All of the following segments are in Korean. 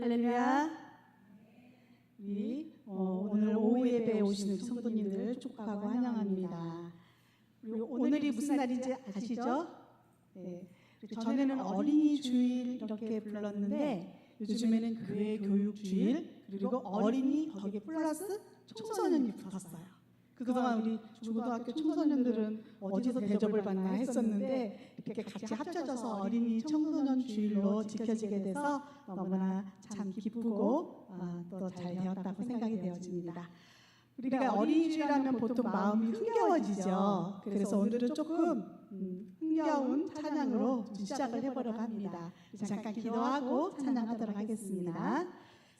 할렐루야. 우리 오늘 오후 예배에 오시는 성도님들 축복하고 환영합니다. 오늘이 무슨 날인지 아시죠? 네. 전에는 어린이 주일 이렇게 불렀는데 요즘에는 교회 교육 주일 그리고 어린이 거기에 플러스 청소년이 붙었어요. 그동안 우리 중고등학교 청소년들은 어디서 대접을 받나 했었는데 이렇게 같이 합쳐져서 어린이 청소년 주일로 지켜지게 돼서 너무나 참 기쁘고 또 잘 되었다고 생각이 되어집니다. 우리가 어린이 주일하면 보통 마음이 흥겨워지죠. 그래서 오늘은 조금 흥겨운 찬양으로 시작을 해보려고 합니다. 잠깐 기도하고 찬양하도록 하겠습니다.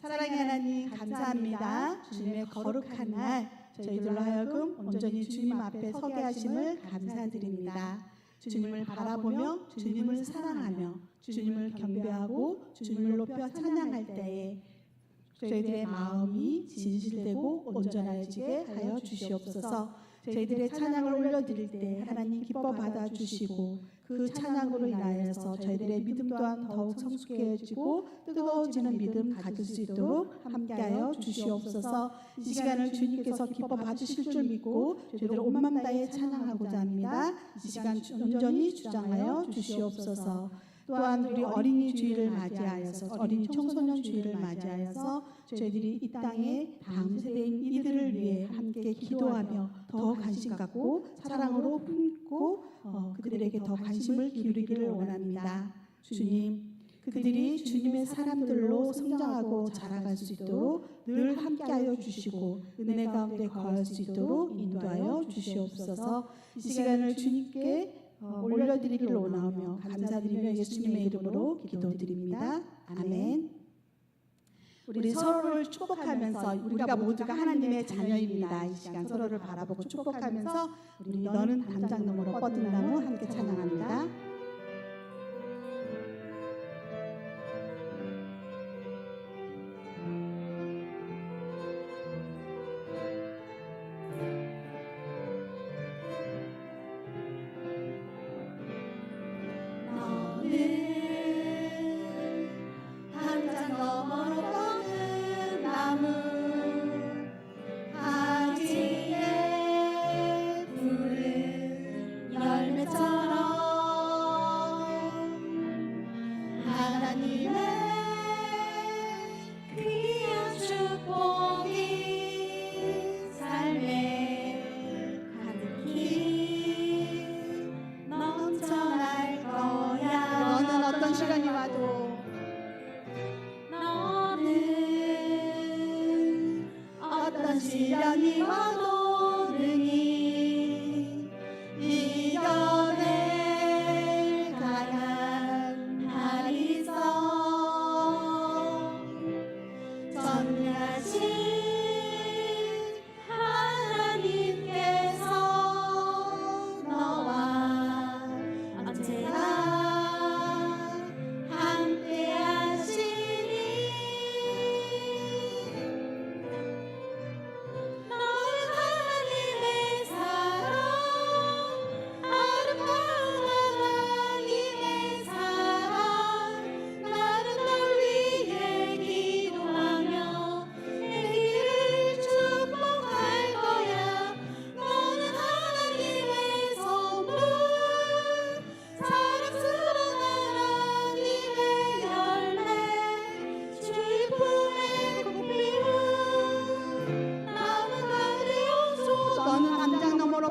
사랑의 하나님 감사합니다. 주님의 거룩한 날 저희들로 하여금 온전히 주님 앞에 서게 하심을 감사드립니다. 주님을 바라보며 주님을 사랑하며 주님을 경배하고 주님을 높여 찬양할 때에 저희들의 마음이 진실되고 온전해지게 하여 주시옵소서. 저희들의 찬양을 올려드릴 때 하나님 기뻐 받아주시고 그 찬양으로 인하여서 저희들의 믿음 또한 더욱 성숙해지고 뜨거워지는 믿음 가질 수 있도록 함께하여 주시옵소서. 이 시간을 주님께서 기뻐 봐주실 줄 믿고 저희들 온 마음 다해 찬양하고자 합니다. 이 시간 온전히 주장하여 주시옵소서. 또한 우리 어린이 주일을 맞이하여서 어린이 청소년 주일을 맞이하여서 저희들이 이 땅의 다음 세대인 이들을 위해 함께 기도하며 더 관심 갖고 사랑으로 품고 그들에게 더 관심을 기울이기를 원합니다. 주님, 그들이 주님의 사람들로 성장하고 자라갈 수 있도록 늘 함께하여 주시고 은혜 가운데 거할 수 있도록 인도하여 주시옵소서. 이 시간을 주님께 올려드리기를 원하며 감사드리며 예수님의 이름으로 기도드립니다. 아멘. 우리 서로를 축복하면서 우리가 모두가 하나님의 자녀입니다. 이 시간 서로를 바라보고 축복하면서 우리 너는 담장 너머로 뻗은 나무 함께 찬양합니다. 시련이 와도 능히 이겨낼 강한 팔이 있어. 전능하신 하나님께서 너와 언제나 함께 하시니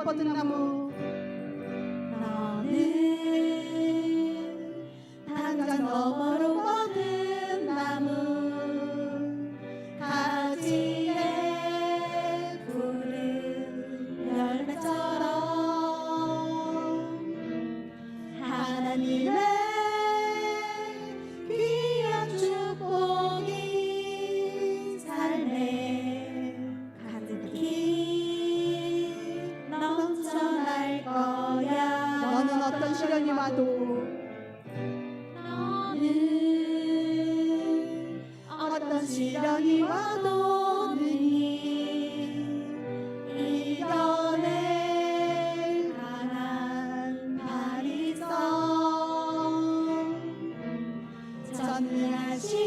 뻗은 나무. 너는 담장 너머로 뻗은 나무. 가지에 푸른 열매처럼 하나님의 귀한 축복이 삶에 가득히 넘쳐날 거야. 너는 어떤 시련이 와도 너는 어떤 시련이 와도 능히 이겨낼 강한 팔이 있어. 전능하신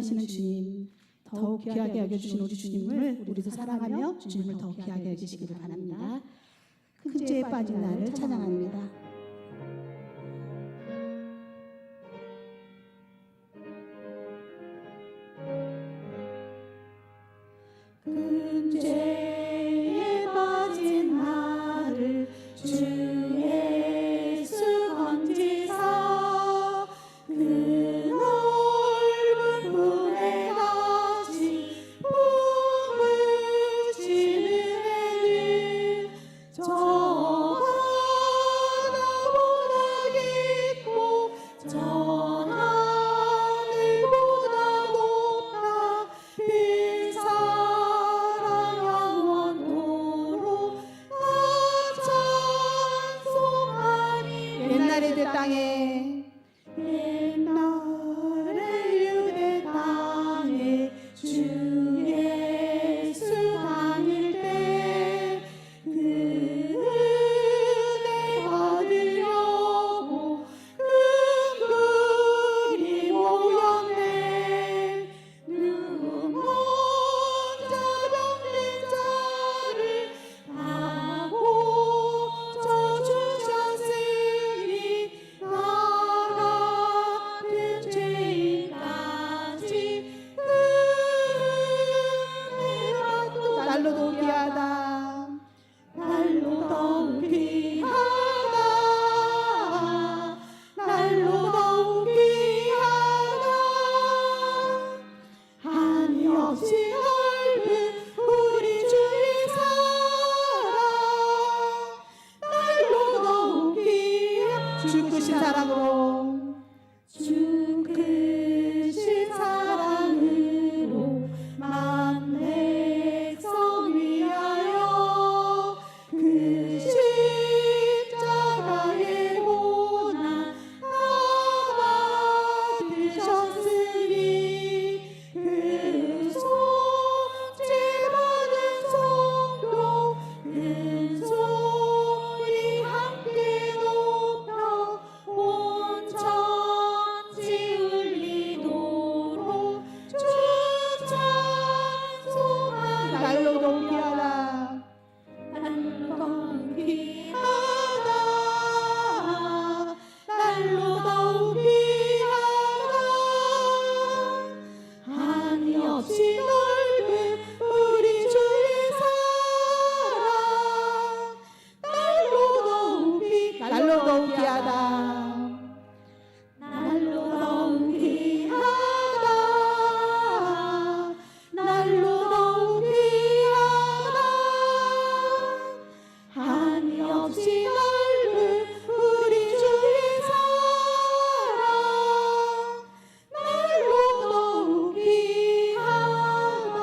사랑하시는 주님, 더욱 귀하게 여겨주신 우리 주님을 우리도 사랑하며 주님을 더욱 귀하게 여기시기를 바랍니다. 큰 죄에 빠진 나를 찬양합니다. 큰 죄에 빠진 나를 주 예수 건지사 그 넓은 품에 갇힌 품으시는 애는 저 바다보다 깊고 저 하늘보다 높다 그 사랑 영원토록 나 찬송하리. 옛날에 그 땅에 옛날에 유대 땅에 주 예수 다닐 때 그 은혜 받으려고 큰글이 모였네. 눈먼 자 병든 자를 다 고쳐주셨으니 나 같은 죄인까지 은혜가 또 날로도 귀하다. 날로 더욱 귀하다. 날로 더욱 귀하다. 한이 없이 넓은 우리 주의 사랑 날로 더욱 귀하다. 주 크신 사랑으로 주 크신 사랑으로 만 백성 위하여 그 십자가의 고난 다 받으셨으니 그 속죄 받은 성도 큰 소리 함께 높여 온 천지 울리도록 주 찬송하리. 날로 더욱 귀하다. 날로 귀하다. 날로 더욱 귀하다. 한이 없이 넓은 우리 주의 사랑 날로 더욱 귀하다. 날로 더욱 귀하다. 날로 더욱 귀하다. 날로 더욱 귀하다. 한이 없이 넓은 우리 주의 사랑 날로 더욱 귀하다.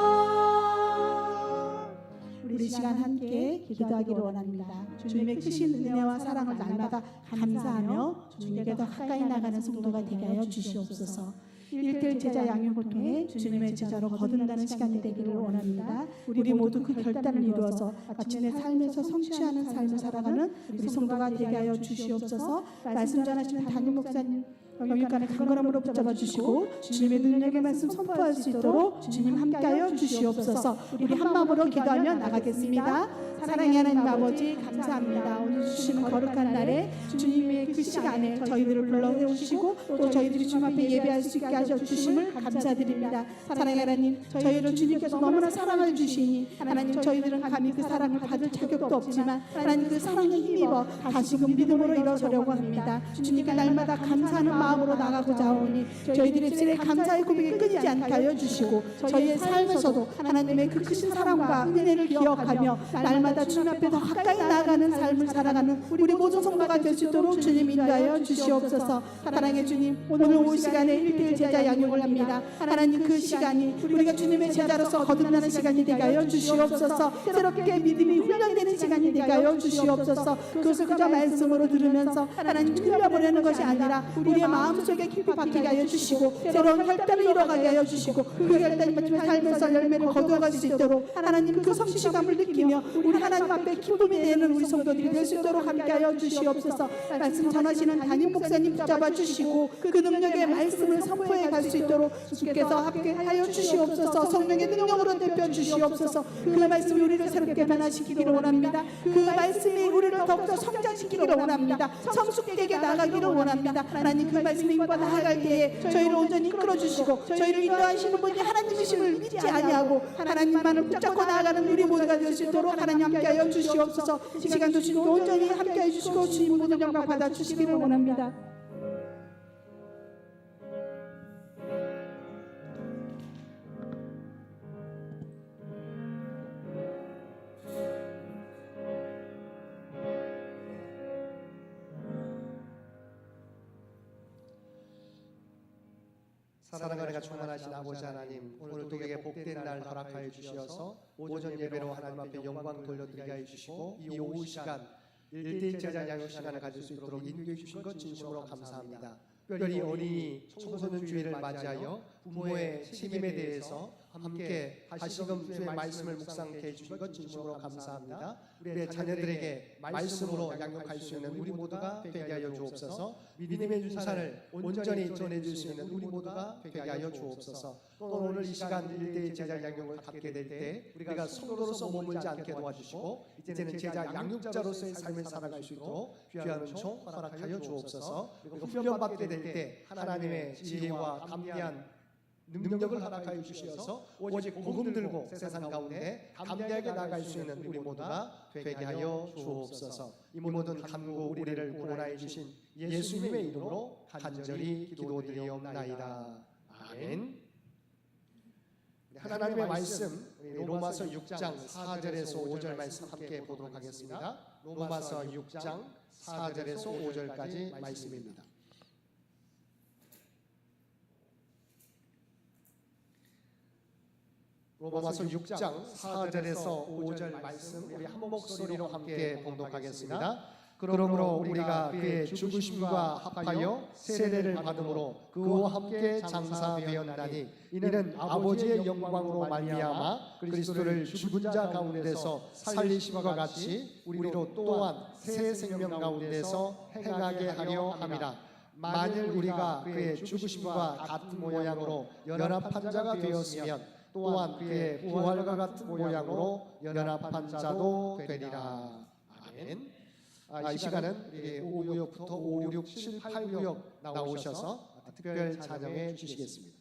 우리 시간 함께 기도하기를 원합니다. 주님의 크신 은혜와 사랑을 날마다 감사하며 주님께 더 가까이 나가는 성도가 되게 하여 주시옵소서. 일대일 제자 양육을 통해 주님의 제자로 거듭나는 시간이 되기를 원합니다. 우리 모두 그 결단을 이루어서 마침내 삶에서 성취하는 삶을 살아가는 우리 성도가 되게 하여 주시옵소서. 말씀 전하시는 담임 목사님 영육간의 강건함으로 붙잡아 주시고 주님의 능력의 말씀 선포할 수 있도록 주님 함께하여 주시옵소서. 우리 한 마음으로 기도하며 나가겠습니다. 사랑의 하나님 아버지 감사합니다. 오늘 주시는 거룩한 날에 주님의 그 시간에 저희들을 불러오시고 또 저희들이 주님 앞에 예배할 수 있게 하셔 주심을 감사드립니다. 사랑의 하나님, 저희를 주님께서 너무나 사랑을 주시니 하나님 저희들은 감히 그 사랑을 받을 자격도 없지만 하나님 그 사랑에 힘입어 다시금 믿음으로 일어서려고 합니다. 주님께 날마다 감사하는 마음으로 나가고자 하오니 저희들의 입술에 감사의 고백이 끊이지 않게 하여 주시고 저희의 삶에서도 하나님의 그 크신 사랑과 은혜를 기억하며 날마다 주님 앞에 더 가까이 나아가는 삶을 살아가는 우리 모든 성도가 될 수 있도록 주님 인도하여 주시옵소서. 사랑의 주님, 오늘 오후 시간에 일대일 제자 양육을 합니다. 하나님 그 시간이 우리가 주님의 제자로서 거듭나는 시간이 되게 하여 주시옵소서. 새롭게 믿음이 훈련되는 시간이 되게 하여 주시옵소서. 그것을 그저 말씀으로 들으면서 하나님 흘려보내는 것이 아니라 우리의 마음속에 깊이 박히게 하여 주시고 새로운 결단을 이뤄가게 하여 주시고 그 결단이 마침내 삶에서 열매를 거두어갈 수 있도록 하나님 그 성취감을 느끼며 우리 하나님 앞에 기쁨이 되는 우리 성도들이 될 수 있도록 함께하여 주시옵소서. 말씀 전하시는 담임 목사님 붙잡아 주시고 그 능력의 말씀을 선포해 갈 수 있도록 주께서 함께하여 주시옵소서. 성령의 능력으로 대표 주시옵소서. 그 말씀이 우리를 새롭게 변화시키기를 원합니다. 그 말씀이 우리를 더욱더 성장시키기를 원합니다. 성숙되게 나가기를 원합니다. 하나님, 그 말씀이 입어 나아갈 때에 저희를 온전히 이끌어 주시고 저희를 인도하시는 분이 하나님이심을 믿지 아니하고 하나님만을 붙잡고 나아가는 우리 모두가 될 수 있도록 하나님 함께하여 주시옵소서. 이 시간도 주님 온전히 함께해 주시고 주님 모든 영광 받아 주시기를 원합니다. 사랑과 은혜가 충만하신 아버지 하나님, 오늘도 우리에게 복된 날 허락하여 주시어서 오전 예배로 하나님 앞에 영광 돌려드리게 하여 주시고 이 오후 시간 1대1 제자 양육 시간을 가질 수 있도록 인도해 주신 것 진심으로 감사합니다. 특별히 어린이 청소년 주일을 맞이하여 부모의 책임에 대해서 함께 다시금 주의 말씀을 묵상케 해주신 것 진심으로 감사합니다. 우리의 자녀들에게 말씀으로 양육할 수 있는 우리 모두가 되게 하여 주옵소서. 믿음의 유산을 온전히 전해줄 수 있는 우리 모두가 되게 하여 주옵소서. 또 오늘 이 시간 1대1 제자 양육을 갖게 될 때 우리가 성도로서 머물지 않게 도와주시고 이제는 제자 양육자로서의 삶을 살아갈 수 있도록 귀한 은총 허락하여 주옵소서. 그리고 훈련받게 될 때 하나님의 지혜와 담대한 능력을 허락하여 주시어서 오직 복음 들고 세상 가운데 담대하게 나갈 수 있는 우리 모두가 되게 하여 주옵소서. 이 모든 간구 우리를 구원하여 주신 예수님의 이름으로 간절히 기도드리옵나이다. 아멘. 하나님의 말씀 로마서 6장 4절에서 5절 말씀 함께 보도록 하겠습니다. 로마서 6장 4절에서 5절까지 말씀입니다. 로마서 6장 4절에서 5절 말씀 우리 한 목소리로 함께 봉독하겠습니다. 그러므로 우리가 그의 죽으심과 합하여 세례를 받음으로 그와 함께 장사되었나니 이는 아버지의 영광으로 말미암아 그리스도를 죽은 자 가운데서 살리심과 같이 우리로 또한 새 생명 가운데서 행하게 하려 함이라. 만일 우리가 그의 죽으심과 같은 모양으로 연합한 자가 되었으면 또한 그의 부활과 같은 모양으로 연합한 자도 되리라. 아멘. 이 시간은 5구역부터 5, 6, 7, 8구역 나오셔서 특별 찬양해 주시겠습니다.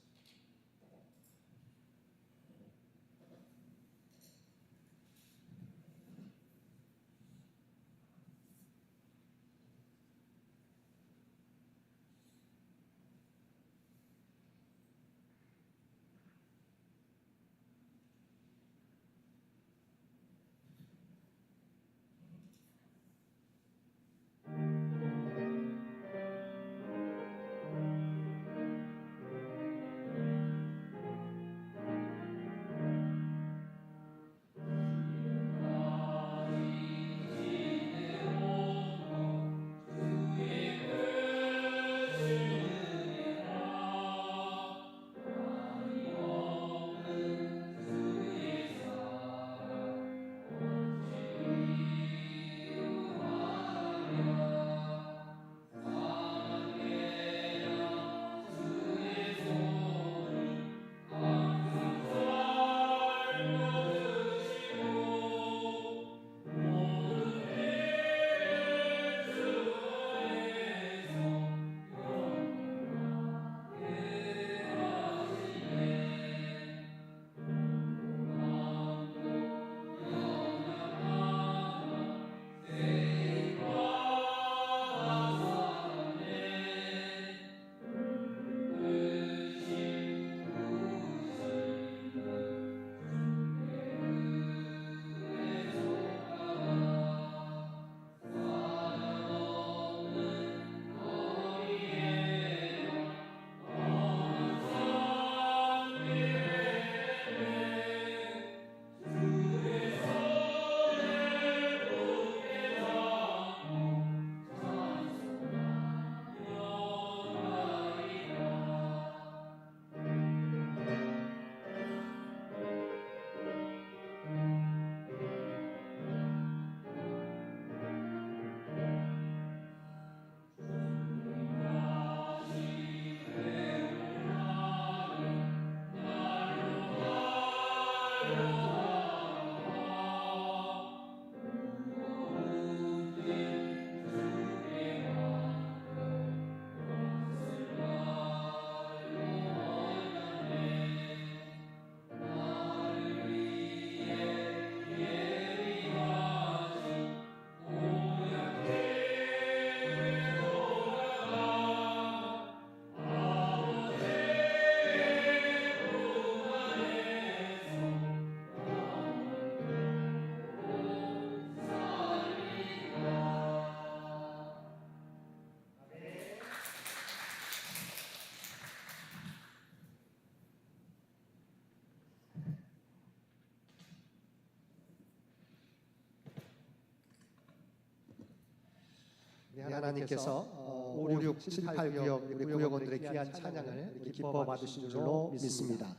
하나님께서 5, 6, 7, 8 구역 우리 구역원들의 귀한 찬양을 이렇게 기뻐 받으신 줄로 믿습니다.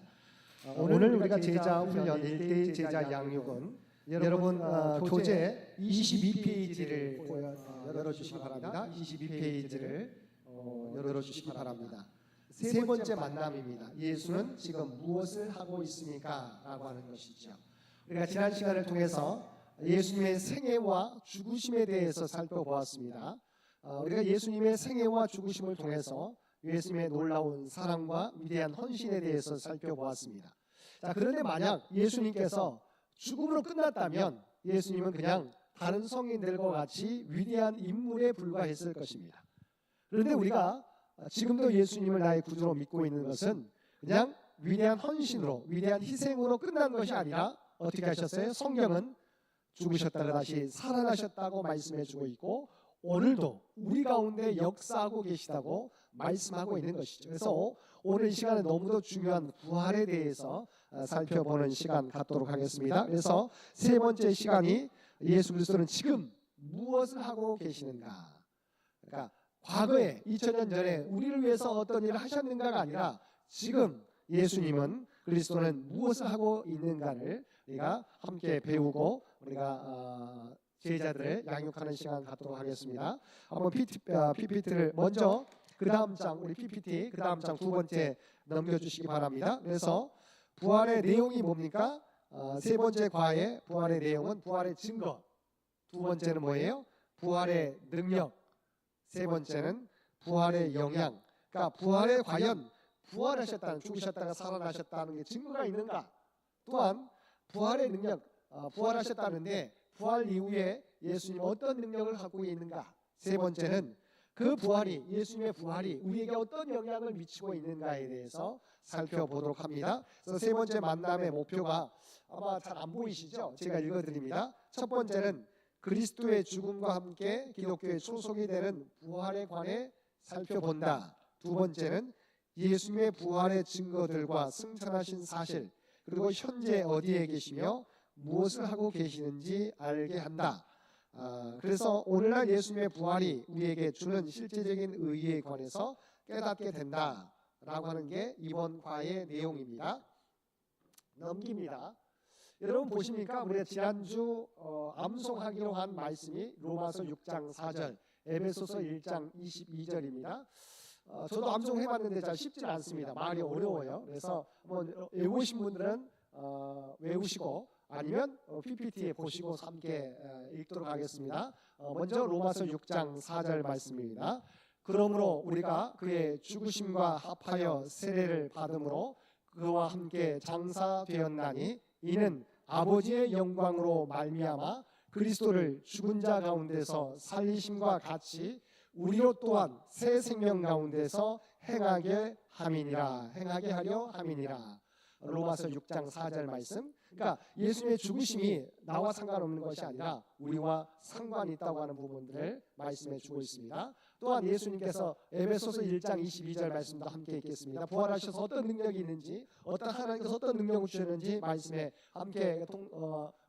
오늘 우리가 제자 훈련 1대1 제자 양육은 여러분 교재 22페이지를 열어주시기 바랍니다. 22페이지를 열어주시기 바랍니다. 세 번째 만남입니다. 예수는 지금 무엇을 하고 있습니까? 라고 하는 것이죠. 우리가 지난 시간을 통해서 예수님의 생애와 죽으심에 대해서 살펴보았습니다. 우리가 예수님의 생애와 죽으심을 통해서 예수님의 놀라운 사랑과 위대한 헌신에 대해서 살펴보았습니다. 자, 그런데 만약 예수님께서 죽음으로 끝났다면 예수님은 그냥 다른 성인들과 같이 위대한 인물에 불과했을 것입니다. 그런데 우리가 지금도 예수님을 나의 구주로 믿고 있는 것은 그냥 위대한 헌신으로, 위대한 희생으로 끝난 것이 아니라 어떻게 하셨어요? 성경은 죽으셨다가 다시 살아나셨다고 말씀해주고 있고 오늘도 우리 가운데 역사하고 계시다고 말씀하고 있는 것이죠. 그래서 오늘 이 시간은 너무도 중요한 부활에 대해서 살펴보는 시간 갖도록 하겠습니다. 그래서 세 번째 시간이 예수 그리스도는 지금 무엇을 하고 계시는가? 그러니까 과거에 2000년 전에 우리를 위해서 어떤 일을 하셨는가가 아니라 지금 예수님은 그리스도는 무엇을 하고 있는가를 우리가 함께 배우고 우리가 제자들을 양육하는 시간 갖도록 하겠습니다. 한번 PPT를 먼저 그 다음 장 우리 PPT 그 다음 장 두 번째 넘겨주시기 바랍니다. 그래서 부활의 내용이 뭡니까? 세 번째 과의 부활의 내용은 부활의 증거. 두 번째는 뭐예요? 부활의 능력. 세 번째는 부활의 영향. 그러니까 부활에 과연 부활하셨다는 죽으셨다가 살아나셨다는 게 증거가 있는가? 또한 부활의 능력, 부활하셨다는데 부활 이후에 예수님 어떤 능력을 갖고 있는가? 세 번째는 그 부활이 예수님의 부활이 우리에게 어떤 영향을 미치고 있는가에 대해서 살펴보도록 합니다. 그래서 세 번째 만남의 목표가 아마 잘 안 보이시죠? 제가 읽어드립니다. 첫 번째는 그리스도의 죽음과 함께 기독교의 초석이 되는 부활에 관해 살펴본다. 두 번째는 예수님의 부활의 증거들과 승천하신 사실 그리고 현재 어디에 계시며 무엇을 하고 계시는지 알게 한다. 그래서 오늘날 예수님의 부활이 우리에게 주는 실제적인 의의에 관해서 깨닫게 된다라고 하는 게 이번 과의 내용입니다. 넘깁니다. 여러분 보십니까? 우리가 지난주 암송하기로 한 말씀이 로마서 6장 4절, 에베소서 1장 22절입니다. 저도 암송해봤는데 잘 쉽지는 않습니다. 말이 어려워요. 그래서 한번 외우신 분들은 외우시고 아니면 PPT에 보시고 함께 읽도록 하겠습니다. 먼저 로마서 6장 4절 말씀입니다. 그러므로 우리가 그의 죽으심과 합하여 세례를 받음으로 그와 함께 장사되었나니 이는 아버지의 영광으로 말미암아 그리스도를 죽은 자 가운데서 살리심과 같이 우리로 또한 새 생명 가운데서 행하게 하려 함이니라. 로마서 6장 4절 말씀. 그러니까 예수님의 죽으심이 나와 상관없는 것이 아니라 우리와 상관이 있다고 하는 부분들을 말씀해 주고 있습니다. 또한 예수님께서 에베소서 1장 22절 말씀도 함께 읽겠습니다. 부활하셔서 어떤 능력이 있는지, 하나님께서 어떤 능력을 주셨는지 말씀에 함께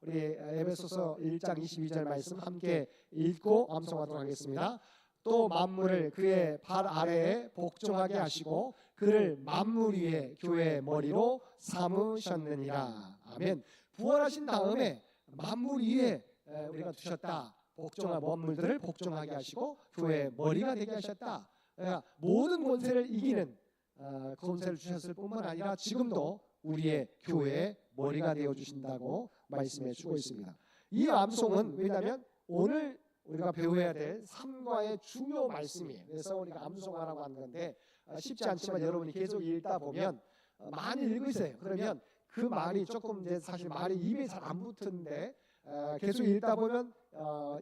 우리 에베소서 1장 22절 말씀 함께 읽고 암송하도록 하겠습니다. 또 만물을 그의 발 아래에 복종하게 하시고 그를 만물 위에 교회의 머리로 삼으셨느니라. 아멘. 부활하신 다음에 만물 위에 우리가 두셨다. 복종한 만물들을 복종하게 하시고 교회의 머리가 되게 하셨다. 그러니까 모든 권세를 이기는 권세를 주셨을 뿐만 아니라 지금도 우리의 교회의 머리가 되어 주신다고 말씀해 주고 있습니다. 이 암송은 왜냐하면 오늘 우리가 배워야 될 3과의 중요 말씀이에요. 그래서 우리가 암송하라고 하는 건데 쉽지 않지만 여러분이 계속 읽다 보면 많이 읽으세요. 그러면 그 말이 조금 이제 사실 말이 입에 잘 안 붙는데 계속 읽다 보면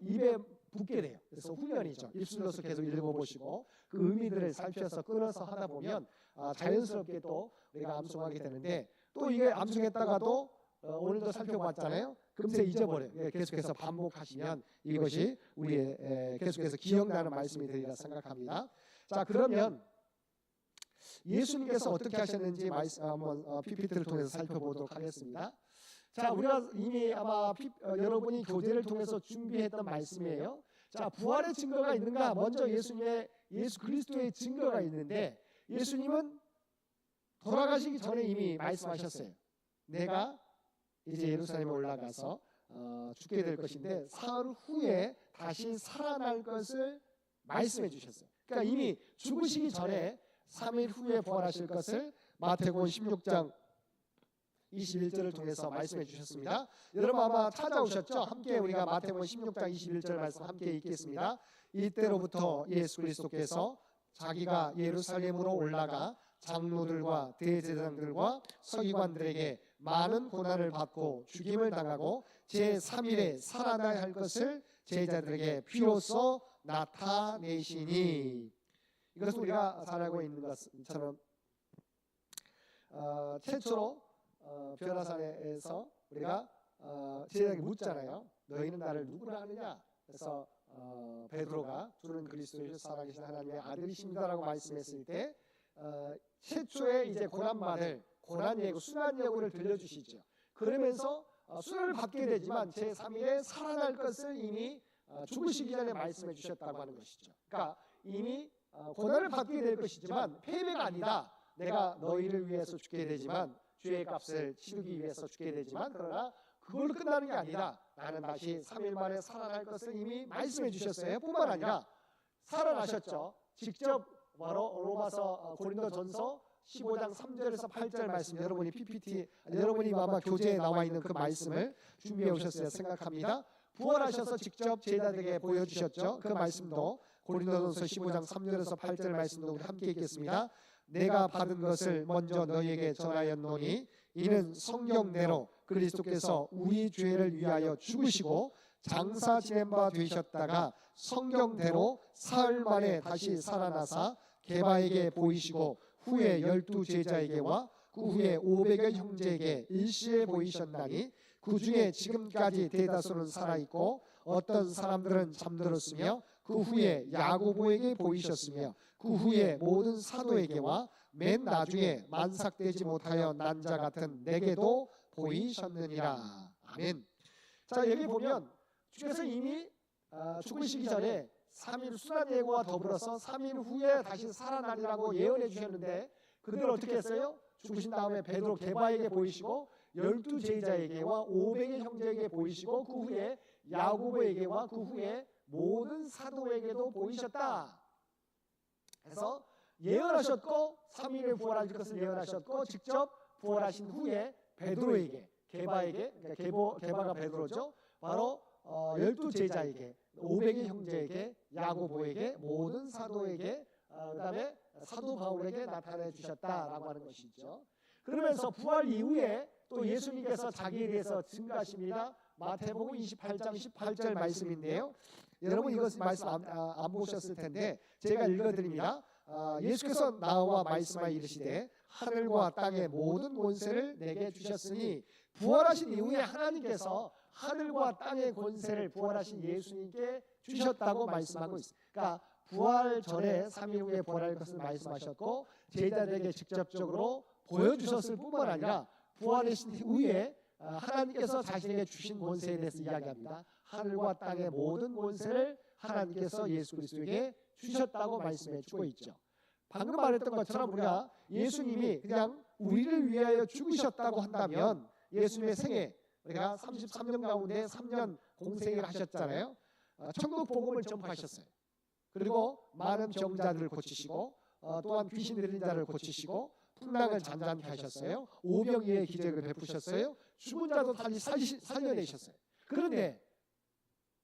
입에 붙게 돼요. 그래서 훈련이죠. 입술로서 계속 읽어보시고 그 의미들을 살펴서 끊어서 하다 보면 자연스럽게 또 우리가 암송하게 되는데 또 이게 암송했다가도 오늘도 살펴봤잖아요. 금세 잊어버려요. 계속해서 반복하시면 이것이 우리의 계속해서 기억나는 말씀이 되리라 생각합니다. 자, 그러면 예수님께서 어떻게 하셨는지 한번 PPT를 통해서 살펴보도록 하겠습니다. 자, 우리가 이미 아마 여러분이 교재를 통해서 준비했던 말씀이에요. 자, 부활의 증거가 있는가? 먼저 예수 그리스도의 증거가 있는데, 예수님은 돌아가시기 전에 이미 말씀하셨어요. 내가 이제 예루살렘에 올라가서 죽게 될 것인데 사흘 후에 다시 살아날 것을 말씀해 주셨어요. 그러니까 이미 죽으시기 전에 3일 후에 부활하실 것을 마태복음 16장 21절을 통해서 말씀해 주셨습니다. 여러분 아마 찾아오셨죠? 함께 우리가 마태복음 16장 21절 말씀 함께 읽겠습니다. 이때로부터 예수 그리스도께서 자기가 예루살렘으로 올라가 장로들과 대제사장들과 서기관들에게 많은 고난을 받고 죽임을 당하고 제3일에 살아나야 할 것을 제자들에게 비로소 나타내시니, 이것은 우리가 잘 알고 있는 것처럼 최초로 변화산에서 우리가 제자에게 묻잖아요. 너희는 나를 누구라 하느냐? 그래서 베드로가 주는 그리스도이시오 살아계신 하나님의 아들이십니다라고 말씀했을 때 최초의 이제 고난받을 고난 예고, 순환 예고를 들려주시죠. 그러면서 순환을 받게 되지만 제3일에 살아날 것을 이미 죽으시기 전에 말씀해 주셨다고 하는 것이죠. 그러니까 이미 고난을 받게 될 것이지만 패배가 아니다. 내가 너희를 위해서 죽게 되지만 죄의 값을 치르기 위해서 죽게 되지만 그러나 그걸로 끝나는 게 아니라 나는 다시 3일 만에 살아날 것을 이미 말씀해 주셨어요. 뿐만 아니라 살아나셨죠. 직접 바로 로마서 고린도전서 15장 3절에서 8절 말씀, 여러분이 PPT 여러분이 아마 교재에 나와 있는 그 말씀을 준비해 오셨어야 생각합니다. 부활하셔서 직접 제자들에게 보여주셨죠. 그 말씀도 고린도전서 15장 3절에서 8절 말씀도 우리 함께 읽겠습니다. 내가 받은 것을 먼저 너희에게 전하였노니 이는 성경대로 그리스도께서 우리 죄를 위하여 죽으시고 장사 지낸 바 되셨다가 성경대로 사흘 만에 다시 살아나사 게바에게 보이시고 후에 12 제자에게와 그 후에 500여 형제에게 일시에 보이셨나니 그 중에 지금까지 대다수는 살아있고 어떤 사람들은 잠들었으며 그 후에 야고보에게 보이셨으며 그 후에 모든 사도에게와 맨 나중에 만삭되지 못하여 난 자 같은 내게도 보이셨느니라. 아멘. 자, 여기 보면 주께서 이미 죽으시기 전에 3일 순환 예고와 더불어서 3일 후에 다시 살아나리라고 예언해 주셨는데 그대로 어떻게 했어요? 죽으신 다음에 베드로 게바에게 보이시고 12 제자에게와 500의 형제에게 보이시고 그 후에 야고보에게와 그 후에 모든 사도에게도 보이셨다. 그래서 예언하셨고 3일에 부활하실 것을 예언하셨고 직접 부활하신 후에 베드로에게, 게바에게, 그러니까 게바가 베드로죠. 바로 12 제자에게, 500의 형제에게, 야고보에게, 모든 사도에게, 그다음에 사도 바울에게 나타내 주셨다라고 하는 것이죠. 그러면서 부활 이후에 또 예수님께서 자기에 대해서 증가하십니다. 마태복음 28장 18절 말씀인데요. 여러분 이것을 말씀 안 보셨을 텐데 제가 읽어드립니다. 예수께서 나와 말씀하여 이르시되 하늘과 땅의 모든 권세를 내게 주셨으니, 부활하신 이후에 하나님께서 하늘과 땅의 권세를 부활하신 예수님께 주셨다고 말씀하고 있습니다. 그러니까 부활 전에 3일 후에 부활할 것을 말씀하셨고 제자들에게 직접적으로 보여주셨을 뿐만 아니라 부활하신 후에 하나님께서 자신에게 주신 권세에 대해서 이야기합니다. 하늘과 땅의 모든 권세를 하나님께서 예수 그리스도에게 주셨다고 말씀해 주고 있죠. 방금 말했던 것처럼 우리가 예수님이 그냥 우리를 위하여 죽으셨다고 한다면 예수님의 생애, 우리가 33년 가운데 3년 공생을 하셨잖아요. 천국 복음을 전파하셨어요. 그리고 많은 병자들을 고치시고 또한 귀신 들린 자를 고치시고 풍랑을 잔잔케 하셨어요. 오병이의 기적을 베푸셨어요. 죽은 자도 다시 살려내셨어요. 그런데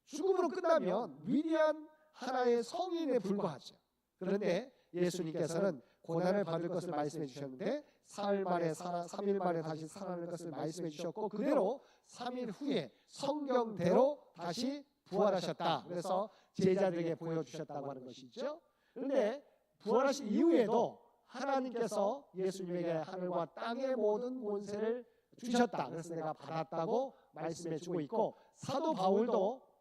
죽음으로 끝나면 위대한 하나의 성인에 불과하죠. 그런데 예수님께서는 고난을 받을 것을 말씀해 주셨는데 3일 만에 다시 살아날 것을 말씀해 주셨고 그대로 3일 후에 성경대로 다시 부활하셨다. 그래서 제자들에게 보여주셨다고 하는 것이죠. 그런데 부활하신 이후에도 하나님께서 예수님에게 하늘과 땅의 모든 권세를 주셨다. 그래서 내가 받았다고 말씀해 주고 있고 사도 바울도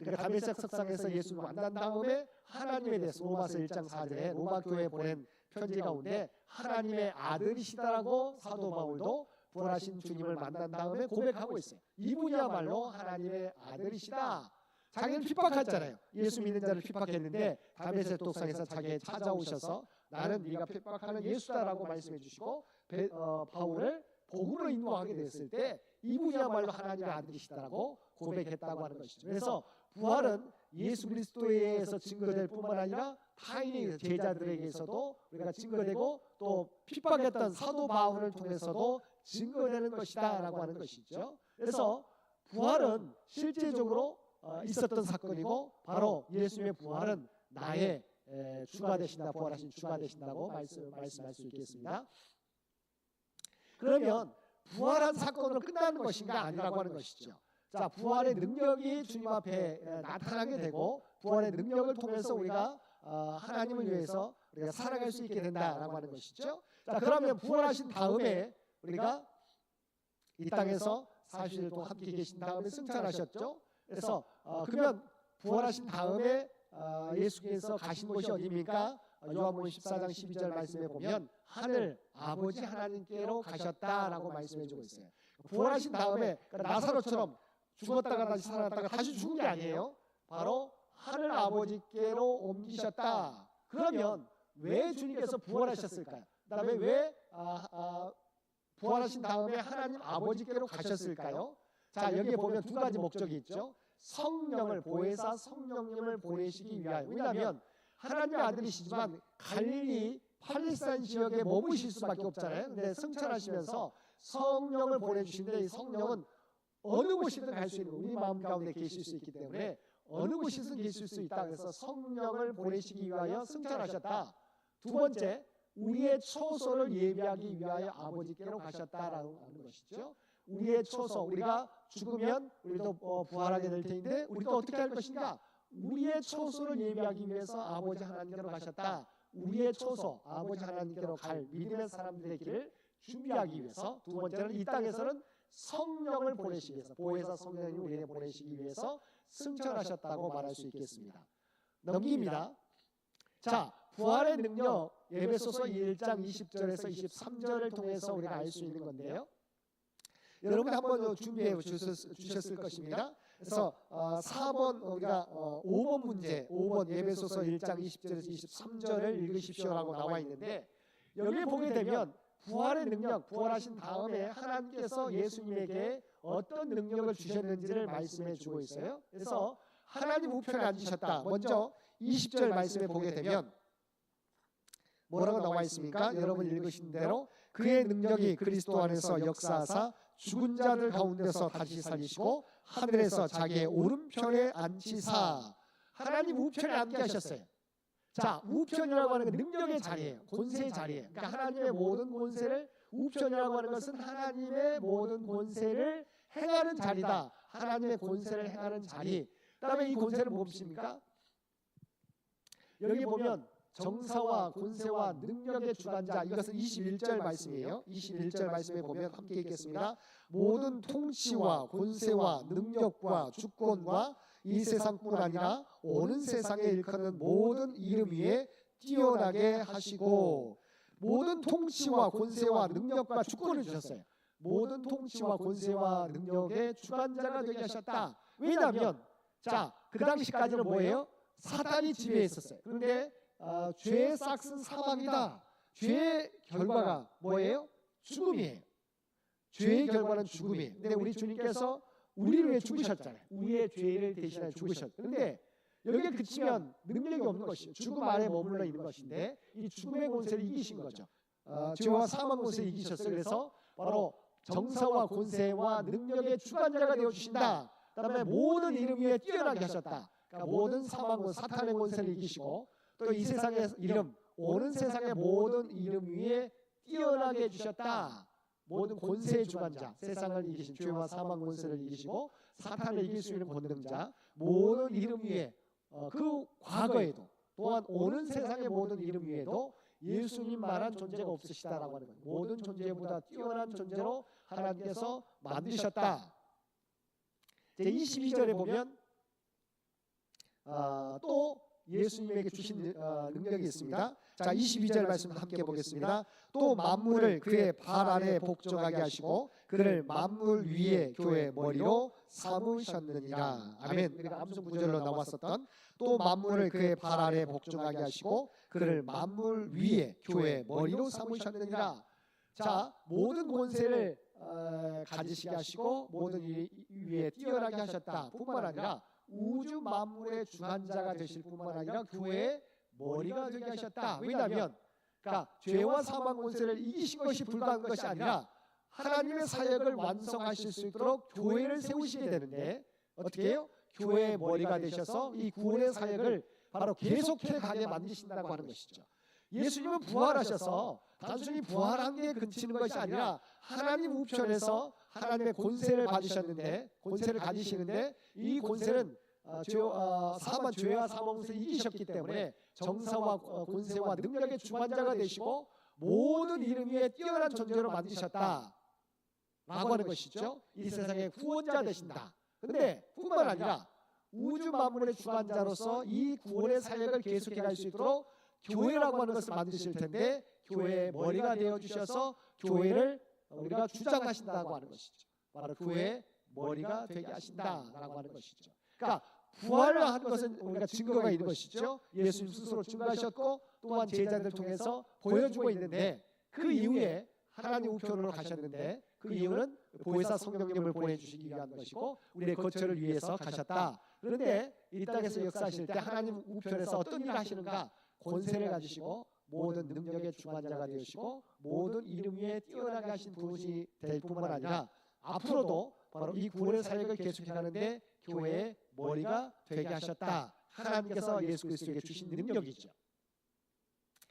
우리가 다메섹 석상에서 예수를 만난 다음에 하나님에 대해서 로마서 1장 4절에 로마 교회에 보낸 편지 가운데 하나님의 아들이시다라고 사도 바울도 부활하신 주님을 만난 다음에 고백하고 있어요. 이분이야말로 하나님의 아들이시다. 자기를 핍박했잖아요. 예수 믿는 자를 핍박했는데 다메섹 독성에서 자기에 찾아오셔서 나는 네가 핍박하는 예수다라고 말씀해 주시고 바울을 복음으로 인도하게 됐을 때 이분이야말로 하나님의 아들이시다라고 고백했다고 하는 것이죠. 그래서 부활은 예수 그리스도에 의해서 증거될 뿐만 아니라 타인의 제자들에게서도 우리가 증거되고 또 핍박했던 사도 바울을 통해서도 증거되는 것이다라고 하는 것이죠. 그래서 부활은 실제적으로 있었던 사건이고 바로 예수님의 부활은 나의 주가 되신다, 부활하신 주가 되신다고 말씀할 수 있겠습니다. 그러면 부활한 사건으로 끝나는 것인가 아니라고 하는 것이죠. 자, 부활의 능력이 주님 앞에 나타나게 되고 부활의 능력을 통해서 우리가 하나님을 위해서 우리가 살아갈 수 있게 된다라고 하는 것이죠. 자, 그러면 부활하신 다음에 우리가 이 땅에서 40일 동안 함께 계신 다음에 승천하셨죠. 그래서 그러면 부활하신 다음에 예수께서 가신 곳이 어디입니까? 요한복음 14장 12절 말씀에 보면 하늘 아버지 하나님께로 가셨다라고 말씀해 주고 있어요. 부활하신 다음에 나사로처럼 죽었다가 다시 살아났다가 다시 죽은 게 아니에요. 바로 하늘 아버지께로 옮기셨다. 그러면 왜 주님께서 부활하셨을까요? 그다음에 왜 부활하신 다음에 하나님 아버지께로 가셨을까요? 자, 여기에 보면 두 가지 목적이 있죠. 성령을 보혜사 성령님을 보내시기 위하여. 왜냐하면 하나님의 아들이시지만 갈릴리 팔레스타인 지역에 머무실 수밖에 없잖아요. 근데 승천하시면서 성령을 보내주시는데 이 성령은 어느 곳이든 갈 수 있는 우리 마음 가운데 계실 수 있기 때문에 어느 곳이든 계실 수 있다. 그래서 성령을 보내시기 위하여 승천하셨다. 두 번째, 우리의 초소를 예비하기 위하여 아버지께로 가셨다라는 것이죠. 우리의 초소, 우리가 죽으면 우리도 부활하게 될 텐데 우리도 어떻게 할 것인가? 우리의 초소를 예비하기 위해서 아버지 하나님께로 가셨다. 우리의 초소, 아버지 하나님께로 갈 믿음의 사람들의 길을 준비하기 위해서. 두 번째는 이 땅에서는 성령을 보내시기 위해서, 보혜사 성령님 우리에게 보내시기 위해서 승천하셨다고 말할 수 있겠습니다. 넘깁니다. 자, 부활의 능력 에베소서 1장 20절에서 23절을 통해서 우리가 알 수 있는 건데요. 여러분 한번 준비해 주셨을 것입니다. 그래서 4번 우리가 5번 문제, 5번 에베소서 1장 20절에서 23절을 읽으십시오라고 나와 있는데 여기에 보게 되면 부활의 능력, 부활하신 다음에 하나님께서 예수님에게 어떤 능력을 주셨는지를 말씀해 주고 있어요. 그래서 하나님 우편에 앉으셨다. 먼저 20절 말씀에 보게 되면 뭐라고 나와 있습니까? 여러분 읽으신 대로 그의 능력이 그리스도 안에서 역사하사 죽은 자들 가운데서 다시 살리시고 하늘에서 자기의 오른편에 앉히사. 하나님 우편에 앉게 하셨어요. 자, 우편이라고 하는 건 능력의 자리예요. 권세의 자리예요. 그러니까 하나님의 모든 권세를, 우편이라고 하는 것은 하나님의 모든 권세를 행하는 자리다. 하나님의 권세를 행하는 자리. 그다음에 이 권세는 무엇입니까? 여기 보면 정사와 권세와 능력의 주관자, 이것은 21절 말씀이에요. 21절 말씀에 보면 함께 읽겠습니다. 모든 통치와 권세와 능력과 주권과 이 세상뿐 아니라 오는 세상에 일컫는 모든 이름 위에 뛰어나게 하시고. 모든 통치와 권세와 능력과 주권을 주셨어요. 모든 통치와 권세와 능력의 주관자가 되게 하셨다. 왜냐하면 자, 그 당시까지는 뭐예요? 사단이 지배했었어요. 그런데 죄의 싹은 사망이다. 죄의 결과가 뭐예요? 죽음이에요. 죄의 결과는 죽음이에요. 근데 우리 주님께서 우리를 위해 죽으셨잖아요. 우리의 죄를 대신하여 죽으셨어요. 그런데 여기에 그치면 능력이 없는 것이에요. 죽음 아래 머물러 있는 것인데 이 죽음의 권세를 이기신 거죠. 죄와 사망 권세를 이기셨어요. 그래서 바로 정사와 권세와 능력의 주관자가 되어주신다. 그다음에 모든 이름 위에 뛰어나게 하셨다. 그러니까 모든 사망과 사탄의 권세를 이기시고 또 이 세상의 이름, 오는 세상의 모든 이름 위에 뛰어나게 해주셨다. 모든 권세의 주관자, 세상을 이기신 죄와 사망 권세를 이기시고 사탄을 이길 수 있는 권능자, 모든 이름 위에 그 과거에도 또한 오는 세상의 모든 이름 위에도 예수님만한 존재가 없으시다라고 하는 거예요. 모든 존재보다 뛰어난 존재로 하나님께서 만드셨다. 22절에 보면 또 예수님에게 주신 능력이 있습니다. 자, 22절 말씀 함께 보겠습니다. 또 만물을 그의 발 아래 복종하게 하시고 그를 만물 위에 교회 머리로 삼으셨느니라. 아멘. 우리가 암송 구절로 나왔었던 또 만물을 그의 발 아래 복종하게 하시고 그를 만물 위에 교회 머리로 삼으셨느니라. 자, 모든 권세를 가지시게 하시고 모든 일 위에 뛰어나게 하셨다 뿐만 아니라 우주 만물의 주관자가 되실 뿐만 아니라 교회의 머리가 되게 하셨다. 왜냐하면 그러니까 죄와 사망 권세를 이기신 것이 불가한 것이 아니라 하나님의 사역을 완성하실 수 있도록 교회를 세우시게 되는데 어떻게 해요? 교회의 머리가 되셔서 이 구원의 사역을 바로 계속해 가게 만드신다고 하는 것이죠. 예수님은 부활하셔서 단순히 부활한 게 그치는 것이 아니라 하나님 우편에서 하나님의 권세를 받으셨는데 권세를 가지시는데 이 권세는 죄와 사망을 이기셨기 때문에 정사와 권세와 능력의 주관자가 되시고 모든 이름 위에 뛰어난 존재로 만드셨다 라고 하는 것이죠. 이 세상의 구원자 되신다. 그런데 뿐만 아니라 우주 만물의 주관자로서 이 구원의 사역을 계속해 갈 수 있도록 교회라고 하는 것을 만드실 텐데 교회의 머리가 되어주셔서 교회를 우리가 주장하신다고 하는 것이죠. 바로 교회의 머리가 되게 하신다라고 하는 것이죠. 그러니까 부활을 한 것은 우리가 증거가 있는 것이죠. 예수님 스스로 증거하셨고 또한 제자들 통해서 보여주고 있는데 그 이후에 하나님 우편으로 가셨는데 그 이유는 보혜사 성령님을 보내주시기 위한 것이고 우리의 거처를 위해서 가셨다. 그런데 이 땅에서 역사하실 때 하나님 우편에서 어떤 일을 하시는가? 권세를 가지시고 모든 능력의 주관자가 되시고 모든 이름 위에 뛰어나게 하신 분이 될 뿐만 아니라 앞으로도 바로 이 구원의 사역을 계속해 가는데 교회의 머리가 되게 하셨다. 하나님께서 예수 그리스도에게 주신 능력이죠.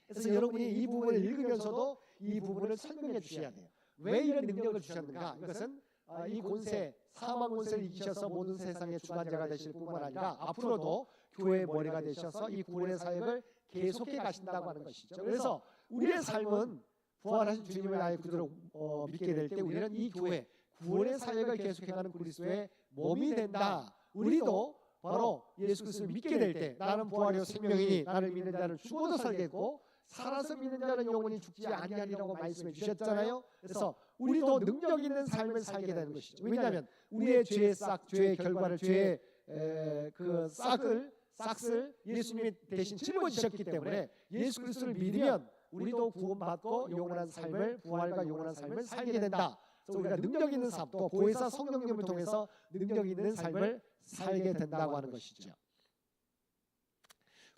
그래서 여러분이 이 부분을 읽으면서도 이 부분을 설명해 주셔야 돼요. 왜 이런 능력을 주셨는가? 이것은 이 권세, 사망 권세를 이기셔서 모든 세상의 주관자가 되실 뿐만 아니라 앞으로도 교회의 머리가 되셔서 이 구원의 사역을 계속해 가신다고 하는 것이죠. 그래서 우리의 삶은 부활하신 주님을 나의 구주로 믿게 될 때 우리는 이 교회, 구원의 사역을 계속해가는 그리스도의 몸이 된다. 우리도 바로 예수 그리스도를 믿게 될 때 나는 부활이요 생명이니 나를 믿는 자는 죽어도 살겠고 살아서 믿는 자는 영원히 죽지 아니하리라고 말씀해 주셨잖아요. 그래서 우리도 능력 있는 삶을 살게 되는 것이죠. 왜냐하면 우리의 죄의 싹, 죄의 결과를 죄의 그 싹을 예수님이 대신 짊어지셨기 때문에 예수 그리스도를 믿으면 우리도 구원받고 영원한 삶을 부활과 영원한 삶을 살게 된다. 그래서 우리가 능력 있는 삶, 또 보혜사 성령님을 통해서 능력 있는 삶을 살게 된다고 하는 것이죠.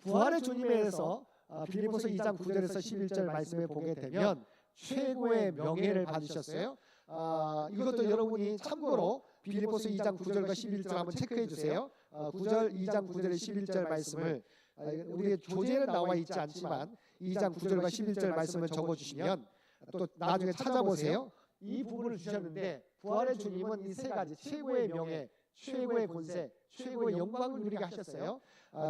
부활의 주님에 대해서 빌립보서 2장 9절에서 11절 말씀에 보게 되면 최고의 명예를 받으셨어요. 이것도 여러분이 참고로 빌립보서 2장 9절과 11절 한번 체크해 주세요. 2장 9절에 11절 말씀을 우리의 조제는 나와 있지 않지만 2장 9절과 11절 말씀을 적어주시면 또 나중에 찾아보세요. 이 부분을 주셨는데 부활의 주님은 이 세 가지 최고의 명예, 최고의 권세, 최고의 영광을 누리게 하셨어요.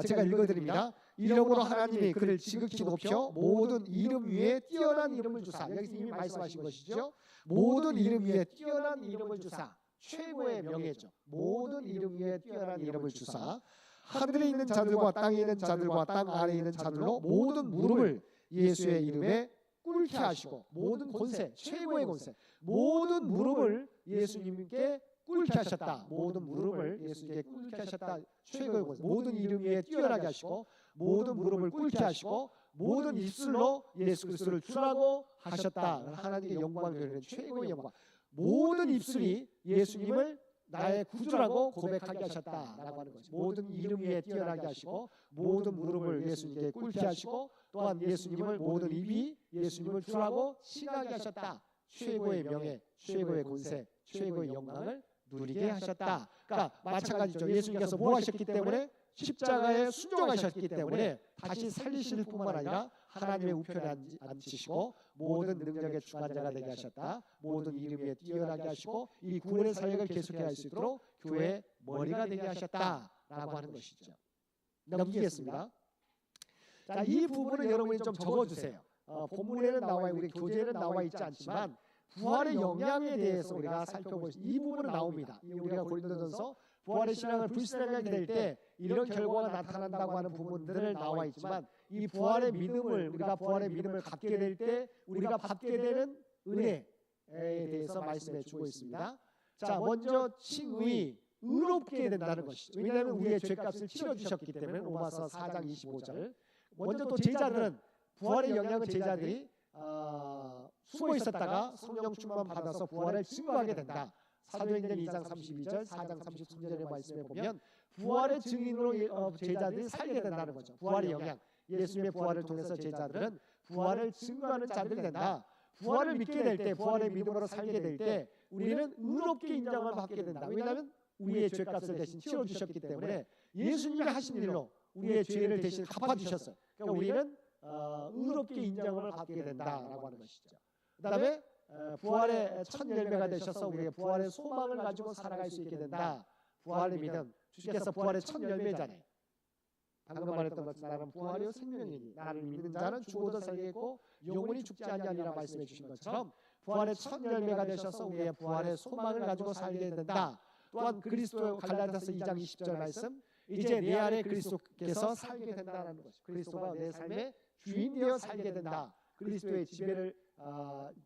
제가 읽어드립니다. 이러므로 하나님이 그를 지극히 높여 모든 이름 위에 뛰어난 이름을 주사. 여기서 이미 말씀하신 것이죠. 모든 이름 위에 뛰어난 이름을 주사. 최고의 명예죠. 모든 이름 위에 뛰어난 이름을 주사. 하늘에 있는 자들과 땅에 있는 자들과 땅 아래에 있는 자들로 모든 무릎을 예수의 이름에 꿇게 하시고 모든 권세, 최고의 권세, 모든 무릎을 예수님께 꿇게 하셨다. 모든 무릎을 예수님께 꿇게 하셨다. 최고의 권세, 모든 이름 위에 뛰어나게 하시고 모든 무릎을 꿇게 하시고 모든 입술로 예수 그리스도를 주라고 하셨다. 하나님께 영광을 드리는 최고의 영광. 모든 입술이 예수님을 나의 구주라고 고백하게 하셨다라고 하는 거죠. 모든 이름 위에 뛰어나게 하시고 모든 무릎을 예수님께 꿇게 하시고 또한 예수님을 모든 입이 예수님을 주라고 칭하게 하셨다. 최고의 명예, 최고의 권세, 최고의 영광을 누리게 하셨다. 그러니까 마찬가지죠. 예수님께서 뭘 하셨기 때문에 십자가에 순종하셨기 때문에 다시 살리실 뿐만 아니라 하나님의 우편에 앉히시고 모든 능력의 주관자가 되게 하셨다. 모든 이름 위에 뛰어나게 하시고 이 구원의 사역을 계속해 할 수 있도록 교회의 머리가 되게 하셨다라고 하는 것이죠. 넘기겠습니다. 자, 이 부분은 여러분이 좀 적어주세요. 본문에는 나와 있고 우리 교재에는 나와 있지 않지만 부활의 영향에 대해서 우리가 살펴볼 이 부분은 나옵니다. 우리가 고린도전서 부활의 신앙을 불신하게 될 때 이런 결과가 나타난다고 하는 부분들을 나와 있지만 이 부활의 믿음을 우리가 부활의 믿음을 갖게 될 때 우리가 받게 되는 은혜에 대해서 말씀해 주고 있습니다. 자, 먼저 칭의 의롭게 된다는 것이죠. 왜냐하면 우리의 죄값을 치러주셨기 때문에 로마서 4장 25절. 먼저 또 제자들은 부활의 영향은 제자들이 숨어 있었다가 성령 충만 받아서 부활을 증거하게 된다. 사도행전 2장 32절, 4장 33절의 말씀에 보면 부활의 증인으로 제자들이 살게 된다는 거죠. 부활의 영향. 예수님의 부활을 통해서 제자들은 부활을 증거하는 자들이 된다. 부활을 믿게 될 때, 부활의 믿음으로 살게 될 때 우리는 의롭게 인정을 받게 된다. 왜냐하면 우리의 죄값을 대신 치러주셨기 때문에 예수님이 하신 일로 우리의 죄를 대신 갚아주셨어요. 그러니까 우리는 의롭게 인정을 받게 된다라고 하는 것이죠. 그 다음에 부활의 첫 열매가 되셔서 우리의 부활의 소망을 가지고 살아갈 수 있게 된다. 부활의 믿음. 주께서 부활의 첫 열매잖아요. 방금 말했던 것처럼 나는 부활이요 생명이니 나를 믿는 자는 죽어도 살겠고 영원히 죽지 아니하리라 말씀해 주신 것처럼 부활의 첫 열매가 되셔서 우리의 부활의 소망을 가지고 살게 된다. 또한 그리스도 갈라디아서 2장 20절 말씀 이제 내 안에 그리스도께서 살게 된다는 것이죠. 그리스도가 내 삶의 주인 되어 살게 된다. 그리스도의 지배를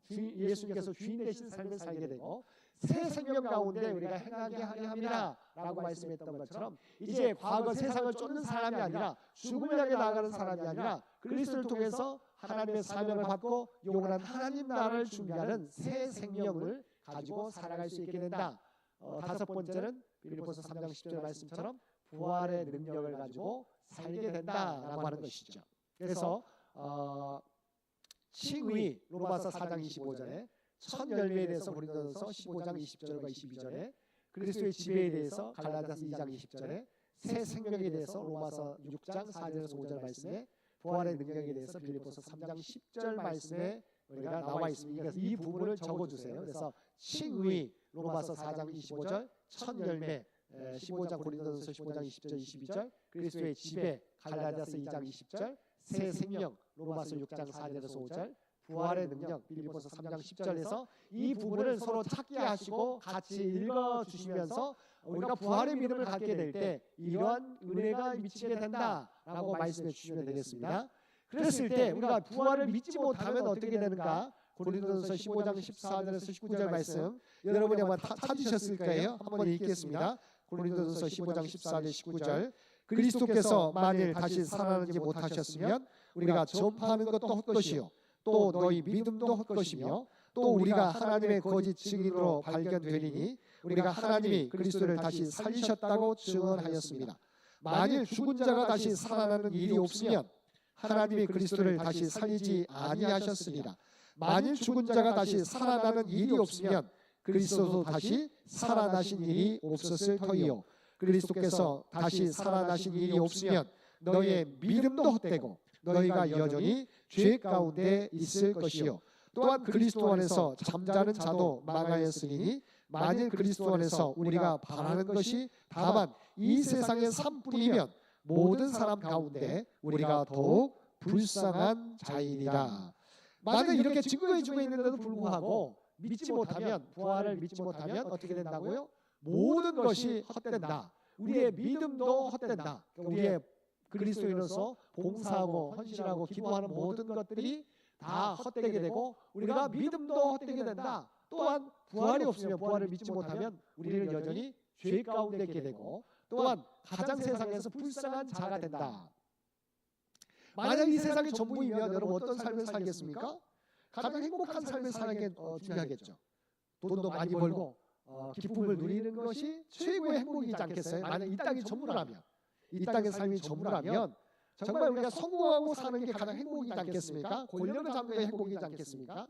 예수님께서 주인 되신 삶을 살게 되고 새 생명 가운데 우리가 행하게 하려 함이라 라고 말씀했던 것처럼 이제 과거 세상을 쫓는 사람이 아니라 죽음을 향해 나아가는 사람이 아니라 그리스도를 통해서 하나님의 사명을 받고 영원한 하나님 나라를 준비하는 새 생명을 가지고 살아갈 수 있게 된다. 다섯 번째는 빌립보서 3장 10절 말씀처럼 부활의 능력을 가지고 살게 된다라고 하는 것이죠. 그래서 칭의 로마서 4장 25절에 첫 열매에 대해서 고린도전서 15장 20절과 22절에 그리스도의 지배에 대해서 갈라디아서 2장 20절에 새 생명에 대해서 로마서 6장 4절에서 5절 말씀에 부활의 능력에 대해서 빌립보서 3장 10절 말씀에 우리가 나와 있습니다. 그래서 이 부분을 적어주세요. 그래서 칭의 로마서 4장 25절 첫 열매 15장 고린도전서 15장 20절 22절 그리스도의 지배 갈라디아서 2장 20절 새 생명 로마서 6장 4절에서 5절 부활의 능력 빌립보서 3장 10절에서 이 부분을 서로 찾게 하시고 같이 읽어주시면서 우리가 부활의 믿음을 갖게 될 때 이러한 은혜가 미치게 된다라고 말씀해 주시면 되겠습니다. 그랬을 때 우리가 부활을 믿지 못하면 어떻게 되는가? 고린도전서 15장 14절에서 19절 말씀 여러분이 아마 찾으셨을 거예요. 한번 읽겠습니다. 고린도전서 15장 14절 19절 그리스도께서 만일 다시 살아나지 못하셨으면 우리가 전파하는 것도 헛것이요 또 너희 믿음도 헛것이며 또 우리가 하나님의 거짓 증인으로 발견되리니 우리가 하나님이 그리스도를 다시 살리셨다고 증언하였습니다. 만일 죽은 자가 다시 살아나는 일이 없으면 하나님이 그리스도를 다시 살리지 아니하셨습니다. 만일 죽은 자가 다시 살아나는 일이 없으면 그리스도도 다시 살아나신 일이 없었을 터이요 그리스도께서 다시 살아나신 일이 없으면 너희의 믿음도 헛되고 너희가 여전히 죄 가운데 있을 것이요 또한 그리스도 안에서 잠자는 자도 망하였으니 만일 그리스도 안에서 우리가 바라는 것이 다만 이 세상의 삶뿐이면 모든 사람 가운데 우리가 더욱 불쌍한 자이니라. 만약 이렇게 증거해 주고 있는데도 불구하고 믿지 못하면 부활을 믿지 못하면 어떻게 된다고요? 모든 것이 헛된다. 우리의 믿음도 헛된다. 우리의 그리스도인으로서 봉사하고 헌신하고 기도하는 모든 것들이 다 헛되게 되고 우리가 믿음도 헛되게 된다. 또한 부활이 없으면 부활을 믿지 못하면 우리는 여전히 죄 가운데 있게 되고 또한 가장 세상에서 불쌍한 자가 된다. 만약 이 세상이 전부이면 여러분 어떤 삶을 살겠습니까? 가장 행복한 삶을 사는 게 중요하겠죠. 돈도 많이 벌고 기쁨을 누리는 것이 최고의 행복이지 않겠어요? 만약 이 땅이 전부라면 이 땅의 삶이 전부라면 정말 우리가 성공하고 사는 게 가장 행복이지 않겠습니까? 권력을 잡는 게 행복이지 않겠습니까?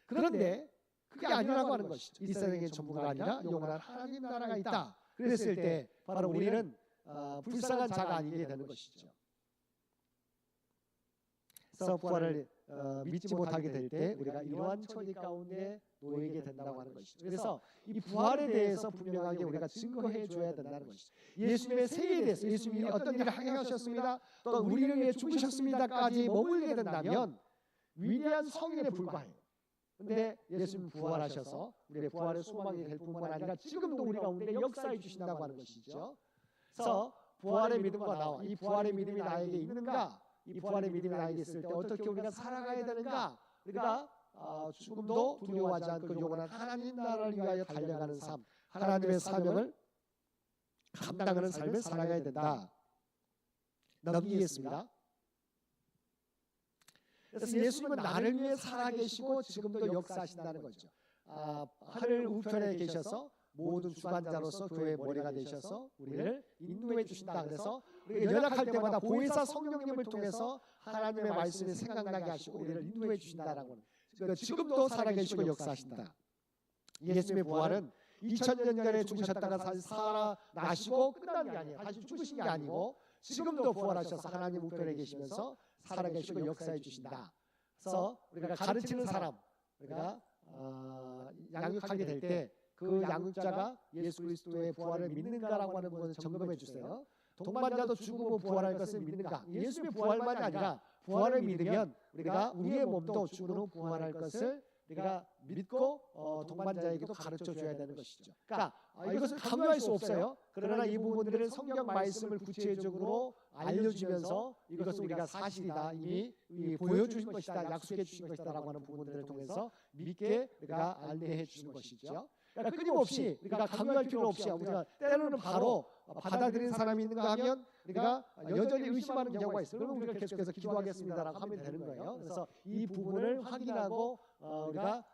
그런데 그게 아니라고 하는 것이죠. 이 세상의 전부가 아니라 영원한 하나님 나라가 있다. 그랬을 때 바로 우리는 불쌍한 자가 아니게 되는 것이죠. 그래서 부활을 믿지 못하게 될 때 우리가 이러한 처지 가운데 놓이게 된다고 하는 것이죠. 그래서 이 부활에 대해서 분명하게 우리가 증거해 줘야 된다는 것이죠. 예수님의 세계에 대해서 예수님이 어떤 일을 행하셨습니다. 또 우리를 위해 죽으셨습니다까지 머물게 된다면 위대한 성인에 불과해요. 근데 예수님 부활하셔서 우리의 부활의 소망이 될 뿐만 아니라 지금도 우리 가운데 역사해 주신다고 하는 것이죠. 그래서 부활의 믿음과 나와 이 부활의 믿음이 나에게 있는가? 이 부활의 믿음이 나에게 있을 때 어떻게 우리가 살아가야 되는가? 우리가 죽음도 두려워하지 않고 영원한 하나님 나라를 위하여 달려가는 삶, 하나님의 사명을 감당하는 삶을 살아가야 된다. 넘기겠습니다. 그래서 예수님은 나를 위해 살아계시고 지금도 역사하신다는 거죠. 하늘 우편에 계셔서 모든 주관자로서 교회의 머리가 되셔서 우리를 인도해 주신다. 그래서 우리가 연약할 때마다 보혜사 성령님을 통해서 하나님의 말씀이 생각나게 하시고 우리를 인도해 주신다라고 하는, 그러니까 지금도 살아계시고 역사하신다. 예수님의 부활은 2000년 전에 죽으셨다가 다시 살아나시고 끝난 게 아니에요. 다시 죽으신 게 아니고 지금도 부활하셔서 하나님 우편에 계시면서 살아계시고 역사해 주신다. 그래서 우리가 가르치는 사람, 우리가 양육하게 될 때 그 양육자가 예수 그리스도의 부활을 믿는가라고 하는 것을 점검해 주세요. 동반자도 죽으면 부활할 것을 믿는가? 예수의 부활만이 아니라 부활을 믿으면 우리가 우리의 몸도 죽은 후 부활할 것을 우리가 믿고 동반자에게도 가르쳐 줘야 되는 것이죠. 그러니까 이것을 강요할 수 없어요. 그러나 이 부분들은 성경 말씀을 구체적으로 알려주면서 이것은 우리가 사실이다, 이미 보여주신 것이다, 약속해 주신 것이다라고 하는 부분들을 통해서 믿게 우리가 안내해 주는 것이죠. 그러니까 끊임없이 우리가 강요할 필요 없이 우리가 때로는 바로 받아들이는 사람이 있는가 하면 우리가 여전히 의심하는 경우가 있어요. 그러면 우리가 계속해서 기도하겠습니다라고 하면 되는 거예요. 그래서 이 부분을 확인하고 우리가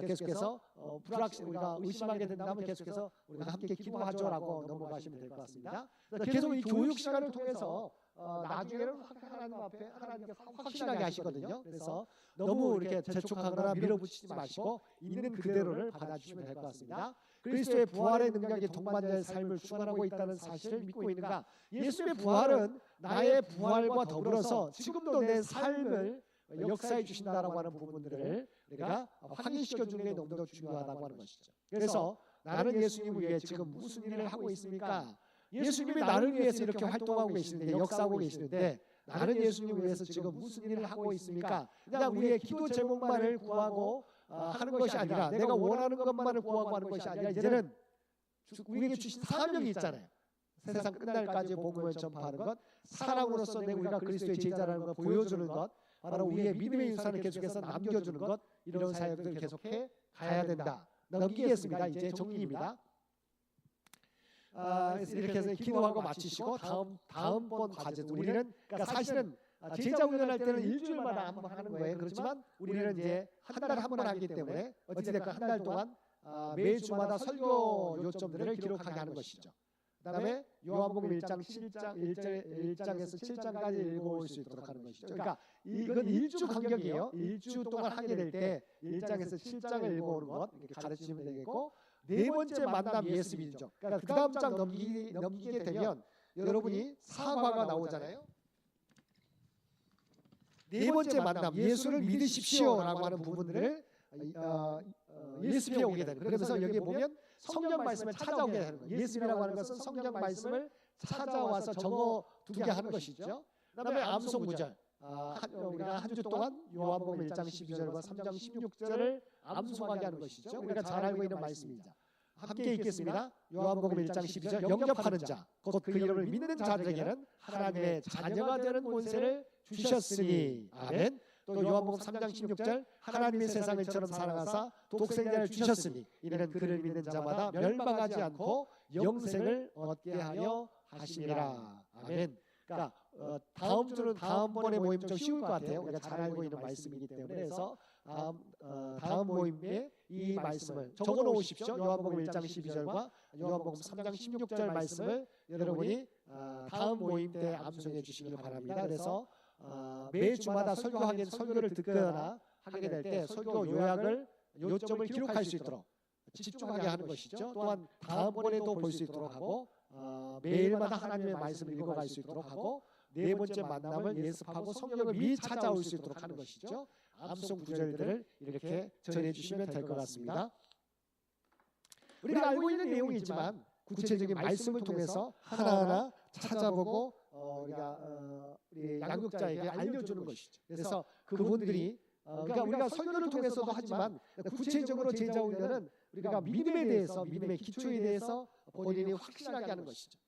계속해서 우리가 의심하게 된다면 계속해서 우리가 함께 기도하죠라고 넘어가시면 될 것 같습니다. 계속 이 교육 시간을 통해서 나중에는 하나님 앞에 하나님께 확신하게 하시거든요. 그래서 너무 이렇게 재촉하거나 밀어붙이지 마시고 있는 그대로를 받아주시면 될 것 같습니다. 그리스도의 부활의 능력이 동반자의 삶을 충만하고 있다는 사실을 믿고 있는가? 예수의 부활은 나의 부활과 더불어서 지금도 내 삶을 역사해 주신다라고 하는 부분들을 우리가 확인시켜 주는 게 너무도 중요하다고 하는 것이죠. 그래서 나는 예수님을 위해 지금 무슨 일을 하고 있습니까? 예수님이 나를 위해서 이렇게 활동하고 계시는데, 역사하고 계시는데, 나는 예수님을 위해서 지금 무슨 일을 하고 있습니까? 그냥 우리의 기도 제목만을 구하고 하는 것이 아니라, 내가 원하는 것만을 구하고 하는 것이 아니라, 이제는 우리에게 주신 사명이 있잖아요. 세상 끝날까지 복음을 전파하는 것, 사랑으로서 우리가 그리스도의 제자라는 것 보여주는 것, 바로 우리의 믿음의 유산을 계속해서 남겨주는 것, 이런 사역을 계속해 가야 된다. 넘기겠습니다. 이제 정리입니다. 이렇게 해서 기도하고 마치시고 다음번 과제도 우리는 그러니까 사실은 제자 훈련할 때는 일주일마다 한 번 하는 거예요. 그렇지만 우리는 이제 한 달에 한 번 하기 때문에 어찌됐건 한 달 동안 매주마다 설교 요점들을 기록하게 하는 것이죠. 그다음에 요한복음 1장 1장에서 7장까지 읽어올 수 있도록 하는 것이죠. 그러니까 이건 일주 간격이에요. 일주 동안 하게 될 때 1장에서 7장을 읽어오는 것 이렇게 가르치면 되겠고, 네 번째 만남 예수 믿죠. 그러니까 그 다음 장 넘기게 되면 여러분이 사과가 나오잖아요. 네 번째 만남 예수를 믿으십시오라고 하는 부분들을 예수께 오게 되는 거예요. 그러면서 여기 보면 성경 말씀을 찾아오게 되는 거예요. 예수라고 하는 것은 성경 말씀을 찾아와서 적어두게 하는 것이죠. 그다음에 암송 구절, 우리가 한 주 동안 요한복음 1장 12절과 3장 16절을 암송하게 하는 것이죠. 우리가 잘 알고 있는 말씀입니다. 함께 읽겠습니다. 요한복음 1장 12절, 영접하는 자, 곧 그 이름을 믿는 자들에게는 하나님의 자녀가 되는 권세를 주셨으니. 아멘. 또 요한복음 3장 16절, 하나님의 세상을 처럼 사랑하사 독생자를 주셨으니 이는 그를 믿는 자마다 멸망하지 않고 영생을 얻게 하려 하심이라. 아멘. 그러니까 다음 주는 다음번에 모임 좀 쉬울 것 같아요. 우리가 잘 알고 있는 말씀이기 때문에. 그래서 다음 모임에 이 말씀을 적어 놓으십시오. 요한복음 1장 12절과 요한복음 3장 16절 말씀을 여러분이 다음 모임 때 암송해 주시길 바랍니다. 그래서 매주마다 설교를 듣거나 하게 될 때 설교 요점을 기록할 수 있도록 집중하게 하는 것이죠. 또한 다음번에도 볼 수 있도록 하고, 매일마다 하나님의 말씀을 읽어갈 수 있도록 하고, 네 번째 만남을 예습하고 성경을 미리 찾아올 수 있도록 하는 것이죠. 암송 구절들을 이렇게 전해주시면 될 것 같습니다. 우리가 알고 있는 내용이지만 구체적인 말씀을 통해서 하나하나 찾아보고 우리 양육자에게 알려주는 것이죠. 그래서 그분들이 그러니까 우리가 설교를 통해서도 하지만 구체적으로 제자 훈련은 우리가 믿음에 대해서, 믿음의 기초에 대해서 본인이 확실하게 하는 것이죠.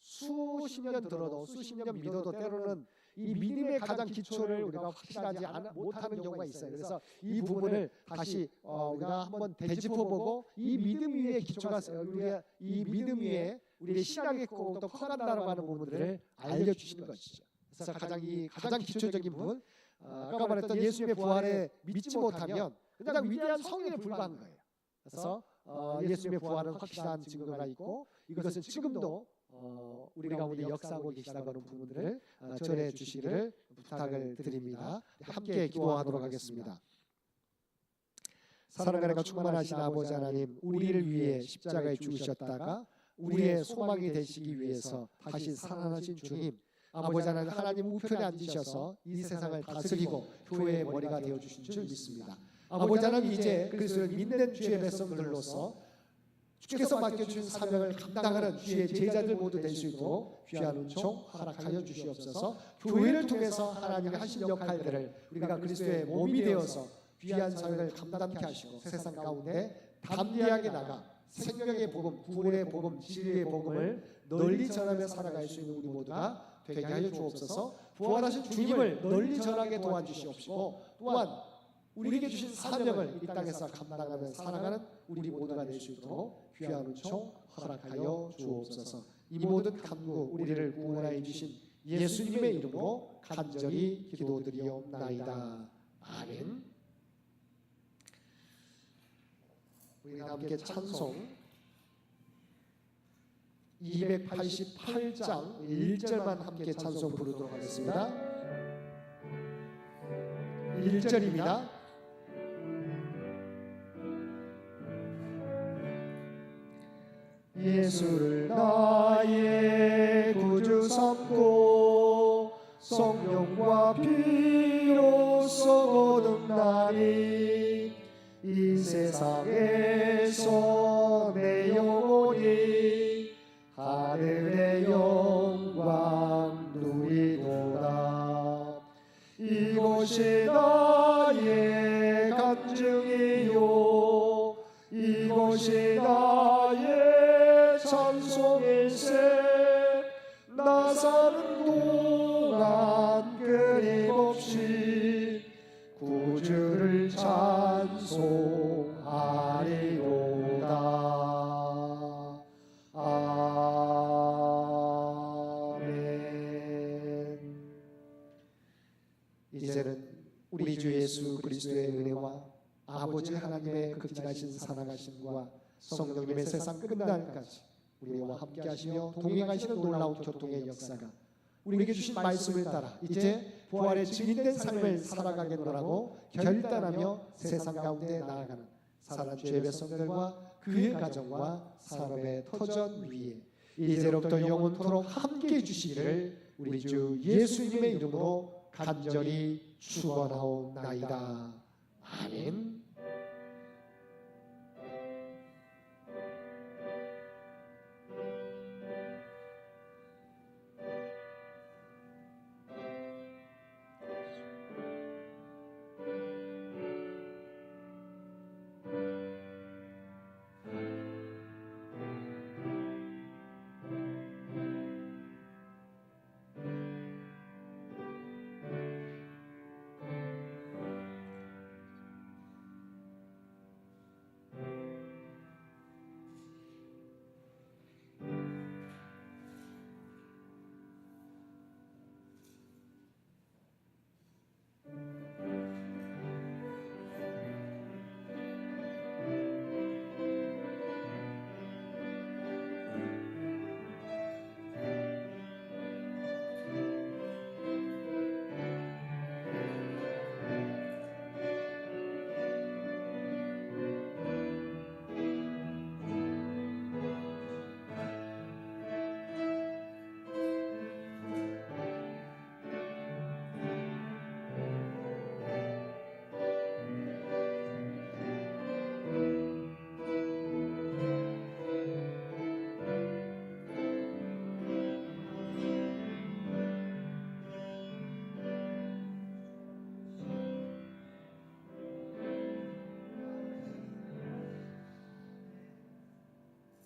수십 년 들어도, 수십 년 믿어도 때로는 이 믿음의 가장 기초를 우리가 확실하지 못하는 경우가 있어요. 그래서 이 부분을 다시 우리가 한번 되짚어보고 이 믿음 위에 기초가, 우리가 이 믿음 위에 우리의 신앙이 또 커간다라고 하는 부분들을 알려주시는 것이죠. 그래서 가장 기초적인 부분, 아까 말했던 예수님의 부활에 믿지 못하면 그냥 위대한 성인에 불과한 거예요. 그래서 예수님의 부활은 확실한 증거가 있고 이것은 지금도 우리 가운데 역사하고 계시다고 하는 부분들을 전해 주시기를 부탁을 드립니다. 함께 기도하도록 하겠습니다. 사랑과 은혜가 충만하신 아버지 하나님, 우리를 위해 십자가에 죽으셨다가 우리의 소망이 되시기 위해서 다시 살아나신 주님, 아버지 하나님 우편에 앉으셔서 이 세상을 다스리고 교회의 머리가 되어주신 줄 믿습니다. 아버지 하나님, 이제 그리스도를 믿는 주의 백성들로서 주께서 맡겨주신 사명을 감당하는 주의 제자들 모두 될 수 있도록 귀한 은총 허락하여 주시옵소서. 교회를 통해서 하나님이 하신 역할들을 우리가 그리스도의 몸이 되어서 귀한 사명을 감당케 하시고 세상 가운데 담대하게 나가 생명의 복음, 구원의 복음, 진리의 복음을 널리 전하며 살아갈 수 있는 우리 모두가 되게 하여 주옵소서. 부활하신 주님을 널리 전하게 도와주시옵시고 또한 우리에게 주신 사명을 이 땅에서 감당하며 살아가는 우리 모두가 될 수 있도록 귀한 은총 허락하여 주옵소서. 이 모든 간구 우리를 구원하여 주신 예수님의 이름으로 간절히 기도드리옵나이다. 아멘. 우리 함께 찬송 288장 1절만 함께 찬송 부르도록 하겠습니다. 1절입니다. 예수를 나의 구주 삼고 성령과 피로써 거듭나니 이 세상에서 내 영혼이 하늘의 영광 누리도다. 이곳이 나의 간증이요 이곳이 나의 찬송일세. 나 사는 동안 끊임없이 구주를 찬송하리로다. 아멘. 이제는 우리 주 예수 그리스도의 은혜와 아버지 하나님의 극진하신 사랑하심과 성령님의 세상 끝날까지 우리와 함께 하시며 동행하시는 놀라운 교통의 역사가 우리에게 주신 말씀을 따라 이제 부활의 증인된 삶을 살아가겠노라고 결단하며 세상 가운데 나아가는 사랑하는 주의 백성들과 그의 가정과 산업의 터전 위에 이제로부터 영원토록 함께 해주시기를 우리 주 예수님의 이름으로 간절히 축원하옵나이다. 아멘.